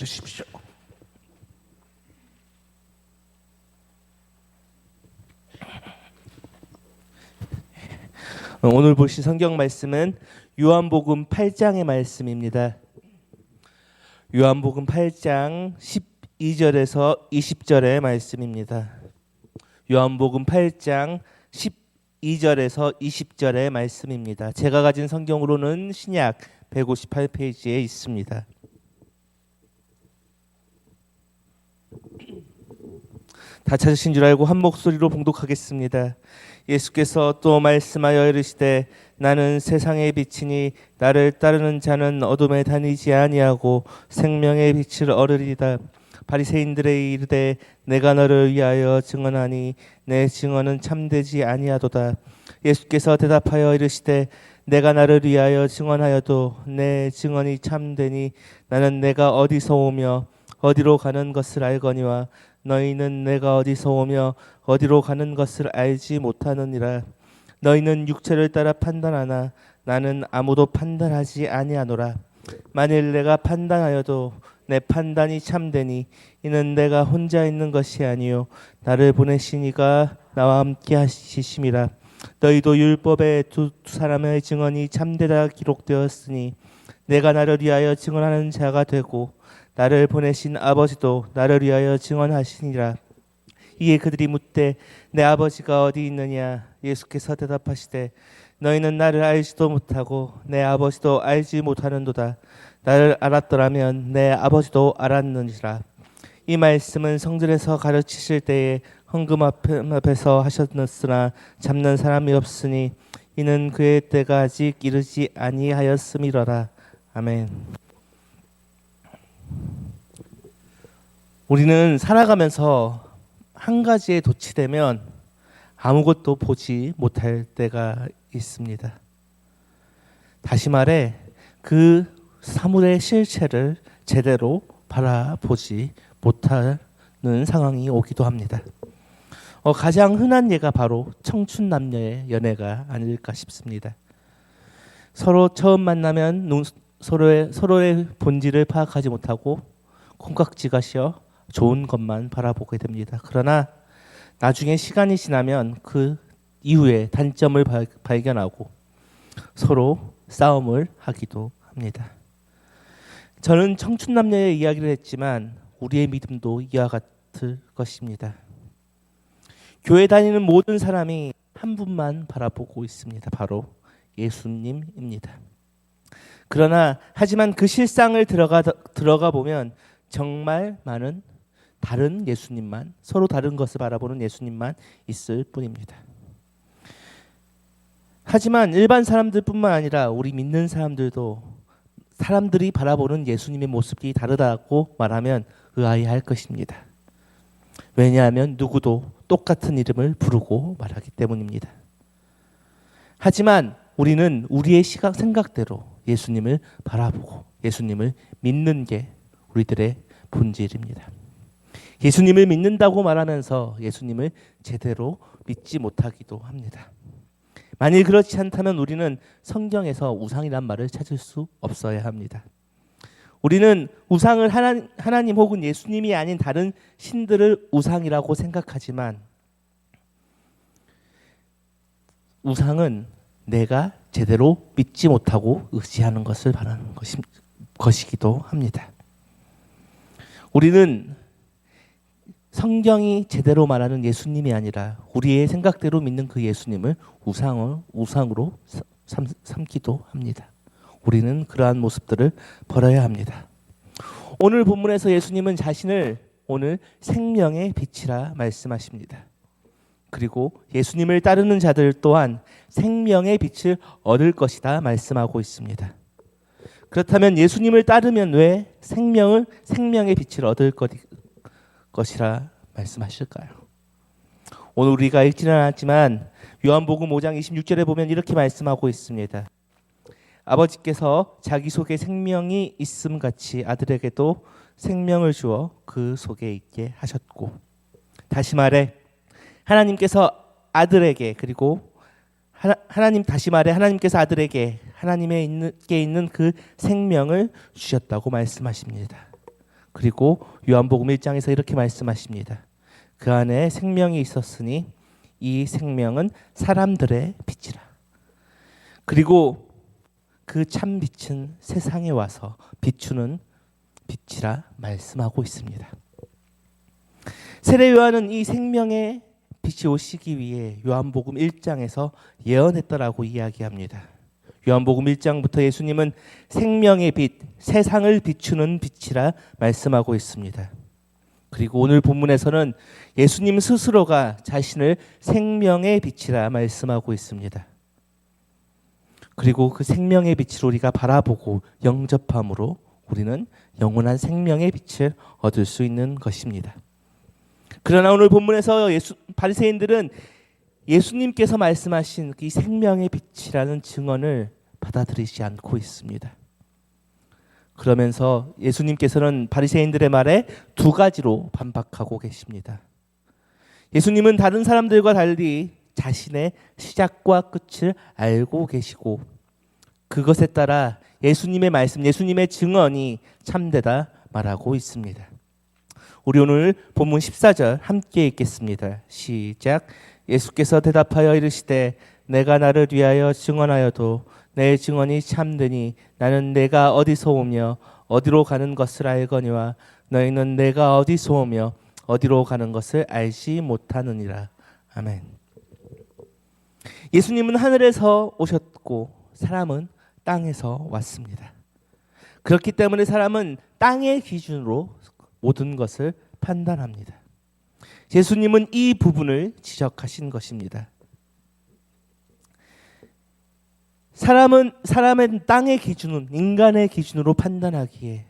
들으십시오. 오늘 보신 성경 말씀은 요한복음 8장의 말씀입니다. 요한복음 8장 12절에서 20절의 말씀입니다. 요한복음 8장 12절에서 20절의 말씀입니다. 제가 가진 성경으로는 신약 158페이지에 있습니다. 다 찾으신 줄 알고 한 목소리로 봉독하겠습니다. 예수께서 또 말씀하여 이르시되 나는 세상의 빛이니 나를 따르는 자는 어둠에 다니지 아니하고 생명의 빛을 얻으리다. 바리새인들의 이르되 내가 너를 위하여 증언하니 내 증언은 참되지 아니하도다. 예수께서 대답하여 이르시되 내가 나를 위하여 증언하여도 내 증언이 참되니 나는 내가 어디서 오며 어디로 가는 것을 알거니와 너희는 내가 어디서 오며 어디로 가는 것을 알지 못하느니라. 너희는 육체를 따라 판단하나 나는 아무도 판단하지 아니하노라. 만일 내가 판단하여도 내 판단이 참되니 이는 내가 혼자 있는 것이 아니요 나를 보내신 이가 나와 함께 하시심이라. 너희도 율법에 두 사람의 증언이 참되다 기록되었으니 내가 나를 위하여 증언하는 자가 되고 나를 보내신 아버지도 나를 위하여 증언하시니라. 이에 그들이 묻되 내 아버지가 어디 있느냐? 예수께서 대답하시되 너희는 나를 알지도 못하고 내 아버지도 알지 못하는도다. 나를 알았더라면 내 아버지도 알았느니라. 이 말씀은 성전에서 가르치실 때에 헌금 앞에서 하셨으나 잡는 사람이 없으니 이는 그의 때가 아직 이르지 아니하였음이로라. 아멘. 우리는 살아가면서 한 가지에 도취되면 아무것도 보지 못할 때가 있습니다. 다시 말해 그 사물의 실체를 제대로 바라보지 못하는 상황이 오기도 합니다. 가장 흔한 예가 바로 청춘 남녀의 연애가 아닐까 싶습니다. 서로 처음 만나면 서로의 본질을 파악하지 못하고 콩깍지가 씌어 좋은 것만 바라보게 됩니다. 그러나 나중에 시간이 지나면 그 이후에 단점을 발견하고 서로 싸움을 하기도 합니다. 저는 청춘 남녀의 이야기를 했지만 우리의 믿음도 이와 같을 것입니다. 교회 다니는 모든 사람이 한 분만 바라보고 있습니다. 바로 예수님입니다. 그러나 하지만 그 실상을 들어가 보면 정말 많은 다른 예수님만, 서로 다른 것을 바라보는 예수님만 있을 뿐입니다. 하지만 일반 사람들뿐만 아니라 우리 믿는 사람들도 사람들이 바라보는 예수님의 모습이 다르다고 말하면 의아해할 것입니다. 왜냐하면 누구도 똑같은 이름을 부르고 말하기 때문입니다. 하지만 우리는 우리의 생각대로 예수님을 바라보고 예수님을 믿는 게 우리들의 본질입니다. 예수님을 믿는다고 말하면서 예수님을 제대로 믿지 못하기도 합니다. 만일 그렇지 않다면 우리는 성경에서 우상이란 말을 찾을 수 없어야 합니다. 우리는 우상을 하나님 혹은 예수님이 아닌 다른 신들을 우상이라고 생각하지만 우상은 내가 제대로 믿지 못하고 의지하는 것을 말하는 것이기도 합니다. 우리는 성경이 제대로 말하는 예수님이 아니라 우리의 생각대로 믿는 그 예수님을 우상으로 삼기도 합니다. 우리는 그러한 모습들을 버려야 합니다. 오늘 본문에서 예수님은 자신을 오늘 생명의 빛이라 말씀하십니다. 그리고 예수님을 따르는 자들 또한 생명의 빛을 얻을 것이다 말씀하고 있습니다. 그렇다면 예수님을 따르면 왜 생명의 빛을 얻을 것이라 말씀하실까요? 오늘 우리가 읽지는 않았지만 요한복음 5장 26절에 보면 이렇게 말씀하고 있습니다. 아버지께서 자기 속에 생명이 있음같이 아들에게도 생명을 주어 그 속에 있게 하셨고, 다시 말해 하나님께서 아들에게, 그리고 하나님께서 아들에게 하나님께 있는 그 생명을 주셨다고 말씀하십니다. 그리고 요한복음 1장에서 이렇게 말씀하십니다. 그 안에 생명이 있었으니 이 생명은 사람들의 빛이라. 그리고 그 참 빛은 세상에 와서 비추는 빛이라 말씀하고 있습니다. 세례 요한은 이 생명의 빛이 오시기 위해 요한복음 1장에서 예언했더라고 이야기합니다. 요한복음 1장부터 예수님은 생명의 빛, 세상을 비추는 빛이라 말씀하고 있습니다. 그리고 오늘 본문에서는 예수님 스스로가 자신을 생명의 빛이라 말씀하고 있습니다. 그리고 그 생명의 빛을 우리가 바라보고 영접함으로 우리는 영원한 생명의 빛을 얻을 수 있는 것입니다. 그러나 오늘 본문에서 바리새인들은 예수님께서 말씀하신 이 생명의 빛이라는 증언을 받아들이지 않고 있습니다. 그러면서 예수님께서는 바리새인들의 말에 두 가지로 반박하고 계십니다. 예수님은 다른 사람들과 달리 자신의 시작과 끝을 알고 계시고 그것에 따라 예수님의 말씀, 예수님의 증언이 참되다 말하고 있습니다. 우리 오늘 본문 14절 함께 읽겠습니다. 시작. 예수께서 대답하여 이르시되 내가 나를 위하여 증언하여도 내 증언이 참되니 나는 내가 어디서 오며 어디로 가는 것을 알거니와 너희는 내가 어디서 오며 어디로 가는 것을 알지 못하느니라. 아멘. 예수님은 하늘에서 오셨고 사람은 땅에서 왔습니다. 그렇기 때문에 사람은 땅의 기준으로 모든 것을 판단합니다. 예수님은 이 부분을 지적하신 것입니다. 사람은 땅의 기준은 인간의 기준으로 판단하기에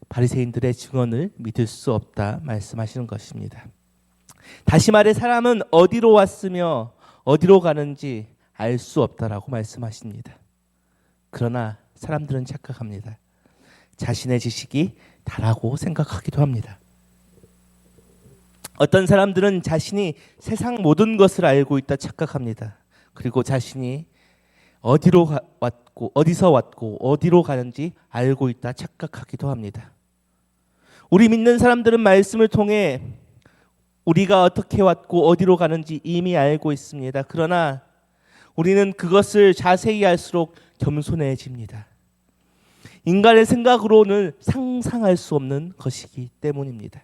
바리새인들의 증언을 믿을 수 없다 말씀하시는 것입니다. 다시 말해 사람은 어디로 왔으며 어디로 가는지 알 수 없다라고 말씀하십니다. 그러나 사람들은 착각합니다. 자신의 지식이 다라고 생각하기도 합니다. 어떤 사람들은 자신이 세상 모든 것을 알고 있다 착각합니다. 그리고 자신이 어디서 왔고 어디로 가는지 알고 있다 착각하기도 합니다. 우리 믿는 사람들은 말씀을 통해 우리가 어떻게 왔고 어디로 가는지 이미 알고 있습니다. 그러나 우리는 그것을 자세히 알수록 겸손해집니다. 인간의 생각으로는 상상할 수 없는 것이기 때문입니다.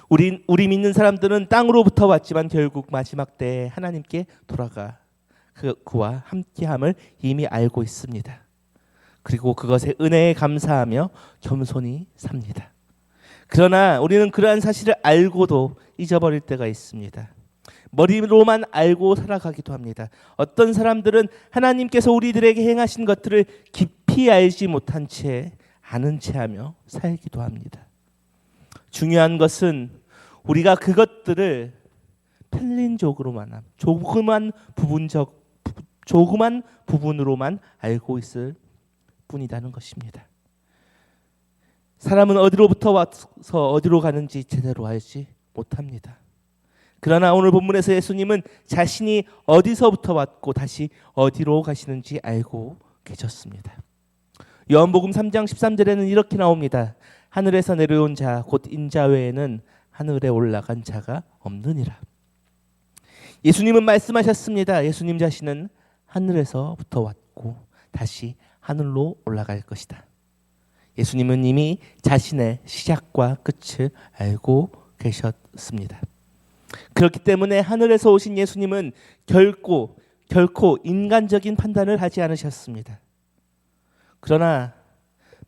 우리 믿는 사람들은 땅으로부터 왔지만 결국 마지막 때에 하나님께 돌아가 그와 함께함을 이미 알고 있습니다. 그리고 그것에 은혜에 감사하며 겸손히 삽니다. 그러나 우리는 그러한 사실을 알고도 잊어버릴 때가 있습니다. 머리로만 알고 살아가기도 합니다. 어떤 사람들은 하나님께서 우리들에게 행하신 것들을 깊이 알지 못한 채 아는 채 하며 살기도 합니다. 중요한 것은 우리가 그것들을 편린적으로만 조그만 부분으로만 알고 있을 뿐이라는 것입니다. 사람은 어디로부터 와서 어디로 가는지 제대로 알지 못합니다. 그러나 오늘 본문에서 예수님은 자신이 어디서부터 왔고 다시 어디로 가시는지 알고 계셨습니다. 요한복음 3장 13절에는 이렇게 나옵니다. 하늘에서 내려온 자 곧 인자 외에는 하늘에 올라간 자가 없느니라. 예수님은 말씀하셨습니다. 예수님 자신은 하늘에서부터 왔고 다시 하늘로 올라갈 것이다. 예수님은 이미 자신의 시작과 끝을 알고 계셨습니다. 그렇기 때문에 하늘에서 오신 예수님은 결코 인간적인 판단을 하지 않으셨습니다. 그러나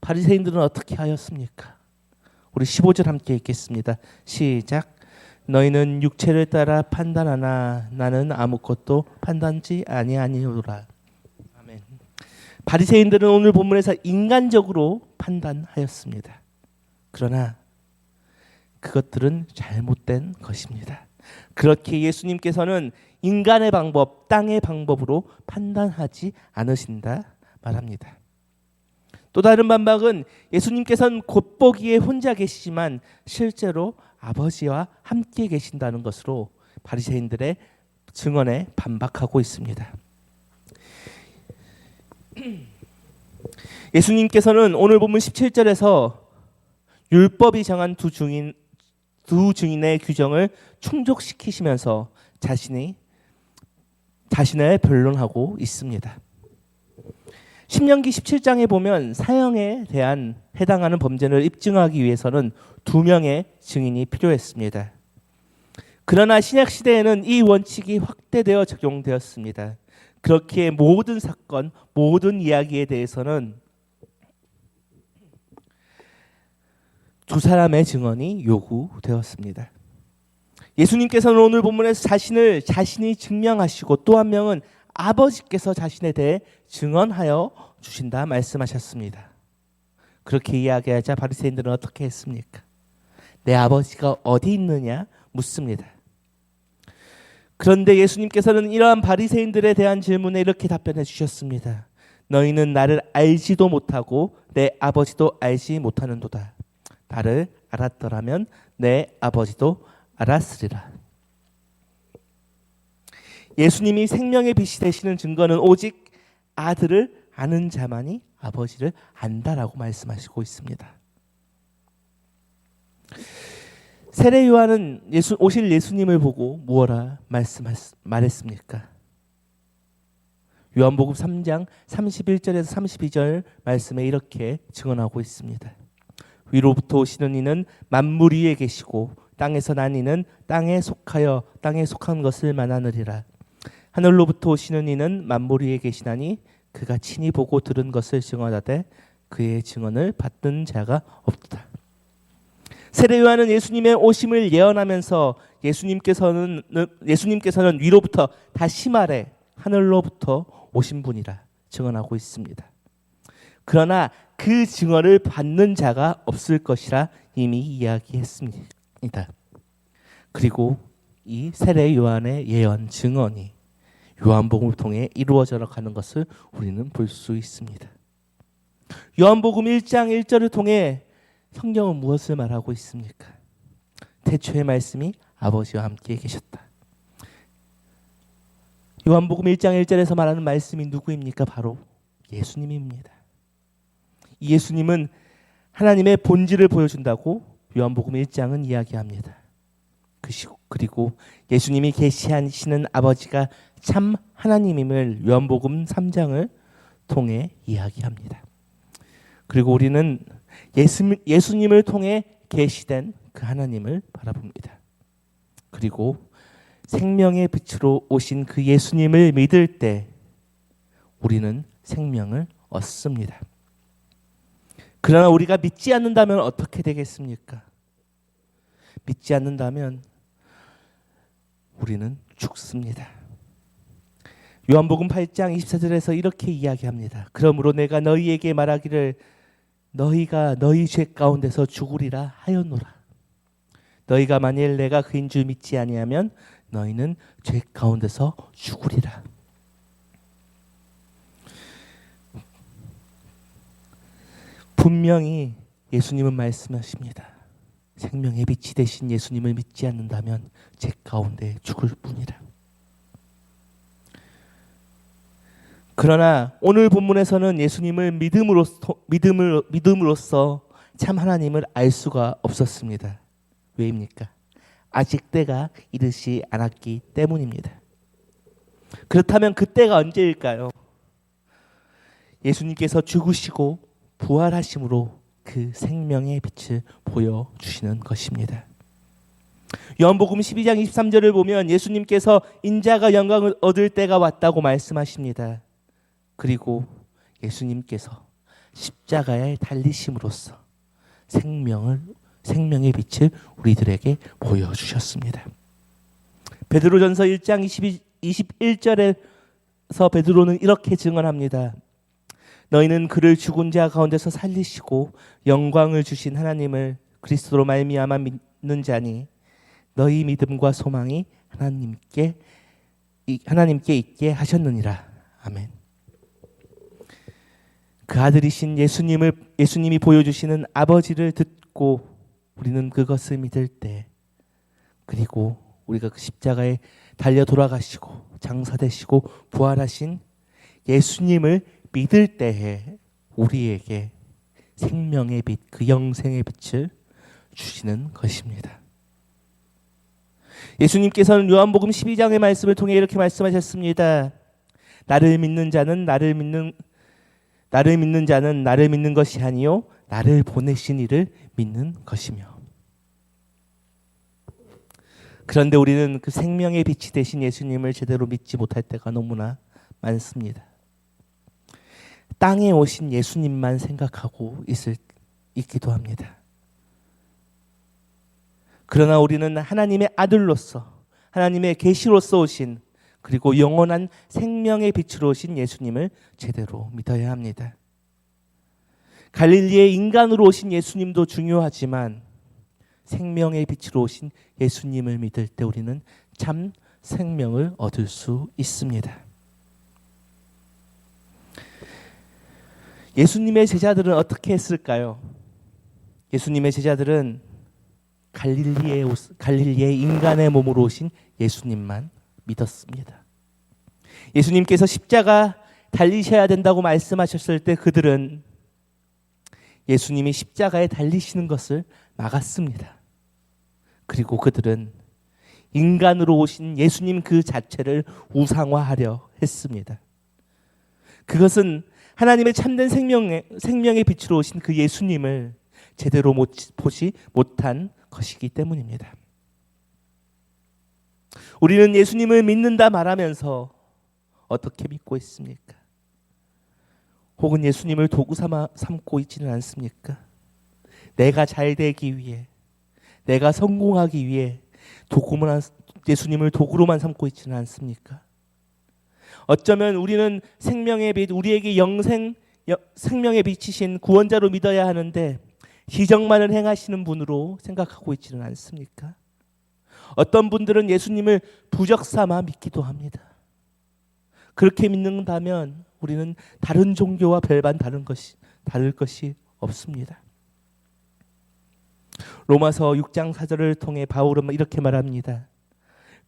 바리새인들은 어떻게 하였습니까? 우리 15절 함께 읽겠습니다. 시작. 너희는 육체를 따라 판단하나 나는 아무것도 판단지 아니하니오라. 아멘. 바리새인들은 오늘 본문에서 인간적으로 판단하였습니다. 그러나 그것들은 잘못된 것입니다. 그렇게 예수님께서는 인간의 방법, 땅의 방법으로 판단하지 않으신다 말합니다. 또 다른 반박은 예수님께서는 겉보기에 혼자 계시지만 실제로 아버지와 함께 계신다는 것으로 바리새인들의 증언에 반박하고 있습니다. 예수님께서는 오늘 본문 17절에서 율법이 정한 두 증인의 규정을 충족시키시면서 자신을 변론하고 있습니다. 신명기 17장에 보면 사형에 대한 해당하는 범죄를 입증하기 위해서는 2명의 증인이 필요했습니다. 그러나 신약 시대에는 이 원칙이 확대되어 적용되었습니다. 그렇기에 모든 사건, 모든 이야기에 대해서는 2사람의 증언이 요구되었습니다. 예수님께서는 오늘 본문에서 자신이 증명하시고 또 한 명은 아버지께서 자신에 대해 증언하여 주신다 말씀하셨습니다. 그렇게 이야기하자 바리새인들은 어떻게 했습니까? 내 아버지가 어디 있느냐 묻습니다. 그런데 예수님께서는 이러한 바리새인들에 대한 질문에 이렇게 답변해 주셨습니다. 너희는 나를 알지도 못하고 내 아버지도 알지 못하는도다. 나를 알았더라면 내 아버지도 알았으리라. 예수님이 생명의 빛이 되시는 증거는 오직 아들을 아는 자만이 아버지를 안다라고 말씀하시고 있습니다. 세례 요한은 오실 예수님을 보고 무엇라 말했습니까? 요한복음 3장 31절에서 32절 말씀에 이렇게 증언하고 있습니다. 위로부터 오시는 이는 만물 위에 계시고 땅에서 난 이는 땅에 속한 것을 만하느리라. 하늘로부터 오시는 이는 만물 위에 계시나니 그가 친히 보고 들은 것을 증언하되 그의 증언을 받는 자가 없다. 세례 요한은 예수님의 오심을 예언하면서 예수님께서는 위로부터 다시 말해 하늘로부터 오신 분이라 증언하고 있습니다. 그러나 그 증언을 받는 자가 없을 것이라 이미 이야기했습니다. 그리고 이 세례 요한의 예언 증언이 요한복음을 통해 이루어져 가는 것을 우리는 볼 수 있습니다. 요한복음 1장 1절을 통해 성경은 무엇을 말하고 있습니까? 태초의 말씀이 아버지와 함께 계셨다. 요한복음 1장 1절에서 말하는 말씀이 누구입니까? 바로 예수님입니다. 이 예수님은 하나님의 본질을 보여준다고 요한복음 1장은 이야기합니다. 그리고 예수님이 계시하시는 아버지가 참 하나님임을 요한복음 3장을 통해 이야기합니다. 그리고 우리는 예수님을 통해 계시된 그 하나님을 바라봅니다. 그리고 생명의 빛으로 오신 그 예수님을 믿을 때 우리는 생명을 얻습니다. 그러나 우리가 믿지 않는다면 어떻게 되겠습니까? 믿지 않는다면 우리는 죽습니다. 요한복음 8장 24절에서 이렇게 이야기합니다. 그러므로 내가 너희에게 말하기를 너희가 너희 죄 가운데서 죽으리라 하였노라. 너희가 만일 내가 그인 줄 믿지 아니하면 너희는 죄 가운데서 죽으리라. 분명히 예수님은 말씀하십니다. 생명의 빛이 되신 예수님을 믿지 않는다면 죄 가운데 죽을 뿐이라. 그러나 오늘 본문에서는 예수님을 믿음으로써 참 하나님을 알 수가 없었습니다. 왜입니까? 아직 때가 이르지 않았기 때문입니다. 그렇다면 그때가 언제일까요? 예수님께서 죽으시고 부활하심으로 그 생명의 빛을 보여주시는 것입니다. 요한복음 12장 23절을 보면 예수님께서 인자가 영광을 얻을 때가 왔다고 말씀하십니다. 그리고 예수님께서 십자가에 달리심으로써 생명의 빛을 우리들에게 보여주셨습니다. 베드로전서 1장 21절에서 베드로는 이렇게 증언합니다. 너희는 그를 죽은 자 가운데서 살리시고 영광을 주신 하나님을 그리스도로 말미암아 믿는 자니 너희 믿음과 소망이 하나님께 있게 하셨느니라. 아멘. 그 아들이신 예수님이 보여주시는 아버지를 듣고 우리는 그것을 믿을 때, 그리고 우리가 그 십자가에 달려 돌아가시고 장사되시고 부활하신 예수님을 믿을 때에 우리에게 생명의 빛, 그 영생의 빛을 주시는 것입니다. 예수님께서는 요한복음 12장의 말씀을 통해 이렇게 말씀하셨습니다. 나를 믿는 자는 나를 믿는 것이 아니요 나를 보내신 이를 믿는 것이며. 그런데 우리는 그 생명의 빛이 되신 예수님을 제대로 믿지 못할 때가 너무나 많습니다. 땅에 오신 예수님만 생각하고 있기도 합니다. 그러나 우리는 하나님의 아들로서, 하나님의 계시로서 오신, 그리고 영원한 생명의 빛으로 오신 예수님을 제대로 믿어야 합니다. 갈릴리의 인간으로 오신 예수님도 중요하지만 생명의 빛으로 오신 예수님을 믿을 때 우리는 참 생명을 얻을 수 있습니다. 예수님의 제자들은 어떻게 했을까요? 예수님의 제자들은 갈릴리의 인간의 몸으로 오신 예수님만 믿었습니다. 예수님께서 십자가 달리셔야 된다고 말씀하셨을 때 그들은 예수님이 십자가에 달리시는 것을 막았습니다. 그리고 그들은 인간으로 오신 예수님 그 자체를 우상화하려 했습니다. 그것은 하나님의 참된 생명의 빛으로 오신 그 예수님을 제대로 보지 못한 것이기 때문입니다. 우리는 예수님을 믿는다 말하면서 어떻게 믿고 있습니까? 혹은 예수님을 도구 삼고 있지는 않습니까? 내가 잘 되기 위해, 내가 성공하기 위해 예수님을 도구로만 삼고 있지는 않습니까? 어쩌면 우리는 생명의 빛, 우리에게 생명의 빛이신 구원자로 믿어야 하는데 기적만을 행하시는 분으로 생각하고 있지는 않습니까? 어떤 분들은 예수님을 부적 삼아 믿기도 합니다. 그렇게 믿는다면 우리는 다른 종교와 별반 다를 것이 없습니다. 로마서 6장 4절을 통해 바울은 이렇게 말합니다.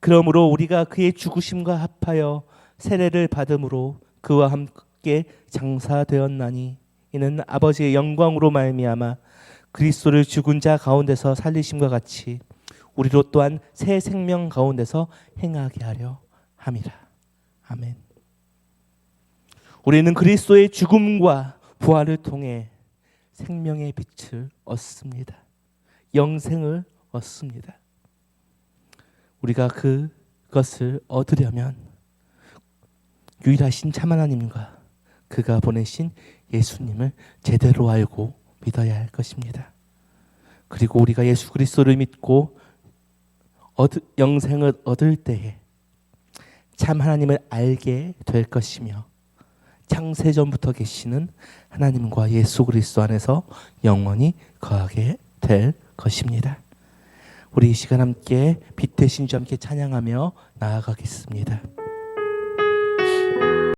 그러므로 우리가 그의 죽으심과 합하여 세례를 받음으로 그와 함께 장사되었나니 이는 아버지의 영광으로 말미암아 그리스도를 죽은 자 가운데서 살리심과 같이 우리로 또한 새 생명 가운데서 행하게 하려 함이라. 아멘. 우리는 그리스도의 죽음과 부활을 통해 생명의 빛을 얻습니다. 영생을 얻습니다. 우리가 그것을 얻으려면 유일하신 참 하나님과 그가 보내신 예수님을 제대로 알고 믿어야 할 것입니다. 그리고 우리가 예수 그리스도를 믿고 영생을 얻을 때에 참 하나님을 알게 될 것이며 창세전부터 계시는 하나님과 예수 그리스도 안에서 영원히 거하게 될 것입니다. 우리 이 시간 함께 빛 되신 주 함께 찬양하며 나아가겠습니다.